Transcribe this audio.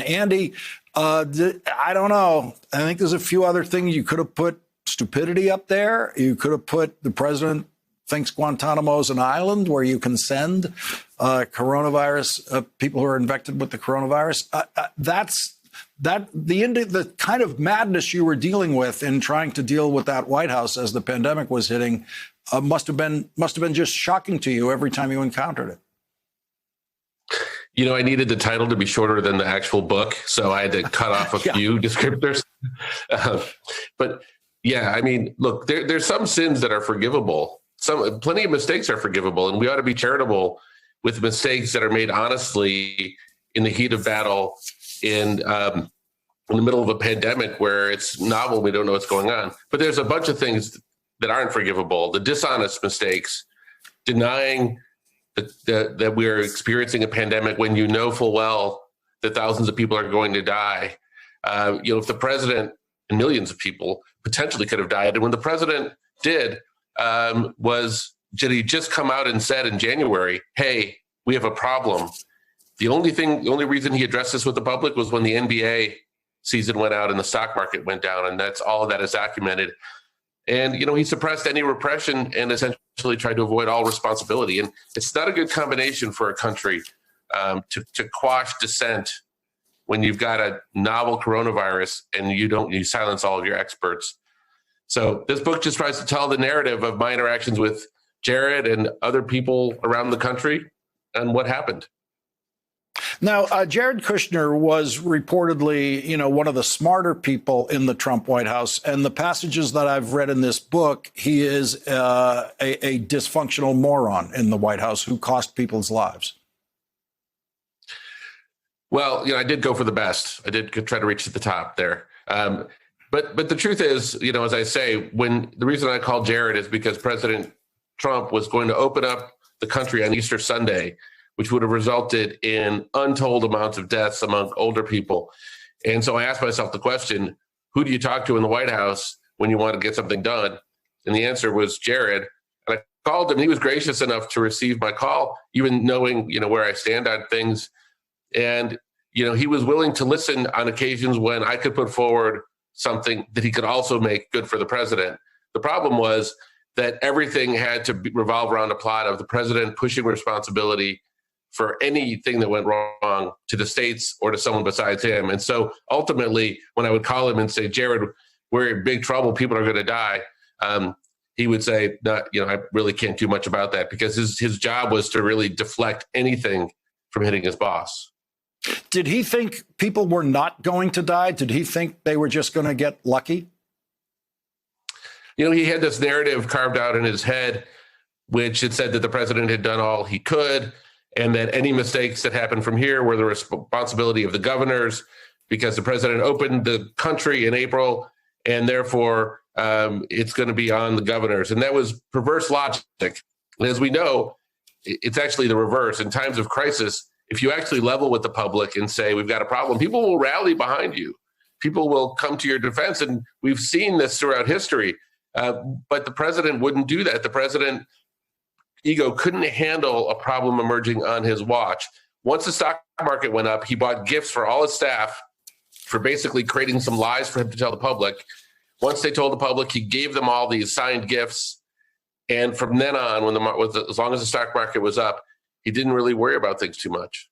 Andy, I don't know. I think there's a few other things. You could have put stupidity up there. You could have put the president thinks Guantanamo is an island where you can send coronavirus people who are infected with the coronavirus. The kind of madness you were dealing with in trying to deal with that White House as the pandemic was hitting must have been just shocking to you every time you encountered it. You know, I needed the title to be shorter than the actual book, so I had to cut off a few descriptors. But yeah, I mean, look, there's some sins that are forgivable. Plenty of mistakes are forgivable, and we ought to be charitable with mistakes that are made honestly in the heat of battle, in the middle of a pandemic where it's novel, we don't know what's going on. But there's a bunch of things that aren't forgivable. The dishonest mistakes, denying that we're experiencing a pandemic when you know full well that thousands of people are going to die. If the president and millions of people potentially could have died, and when the president did he just come out and said in January, hey, we have a problem. The only reason he addressed this with the public was when the NBA season went out and the stock market went down, and that's all of that is documented. And, he suppressed any repression and essentially tried to avoid all responsibility. And it's not a good combination for a country to quash dissent when you've got a novel coronavirus and you silence all of your experts. So this book just tries to tell the narrative of my interactions with Jared and other people around the country and what happened. Now, Jared Kushner was reportedly, one of the smarter people in the Trump White House. And the passages that I've read in this book, he is a dysfunctional moron in the White House who cost people's lives. Well, I did go for the best. I did try to reach to the top there. But the truth is, as I say, the reason I called Jared is because President Trump was going to open up the country on Easter Sunday, which would have resulted in untold amounts of deaths among older people. And so I asked myself the question, who do you talk to in the White House when you want to get something done? And the answer was Jared. And I called him. He was gracious enough to receive my call, even knowing, where I stand on things. And, he was willing to listen on occasions when I could put forward something that he could also make good for the president. The problem was that everything had to revolve around a plot of the president pushing responsibility for anything that went wrong to the states or to someone besides him. And so ultimately, when I would call him and say, Jared, we're in big trouble, people are going to die, he would say, no, I really can't do much about that, because his job was to really deflect anything from hitting his boss. Did he think people were not going to die? Did he think they were just going to get lucky? He had this narrative carved out in his head, which had said that the president had done all he could, and that any mistakes that happened from here were the responsibility of the governors, because the president opened the country in April, and therefore it's going to be on the governors. And that was perverse logic. And as we know, it's actually the reverse. In times of crisis, if you actually level with the public and say, we've got a problem, people will rally behind you. People will come to your defense. And we've seen this throughout history. But the president wouldn't do that. The president ego couldn't handle a problem emerging on his watch. Once the stock market went up, he bought gifts for all his staff for basically creating some lies for him to tell the public. Once they told the public, he gave them all these signed gifts. And from then on, as long as the stock market was up, he didn't really worry about things too much.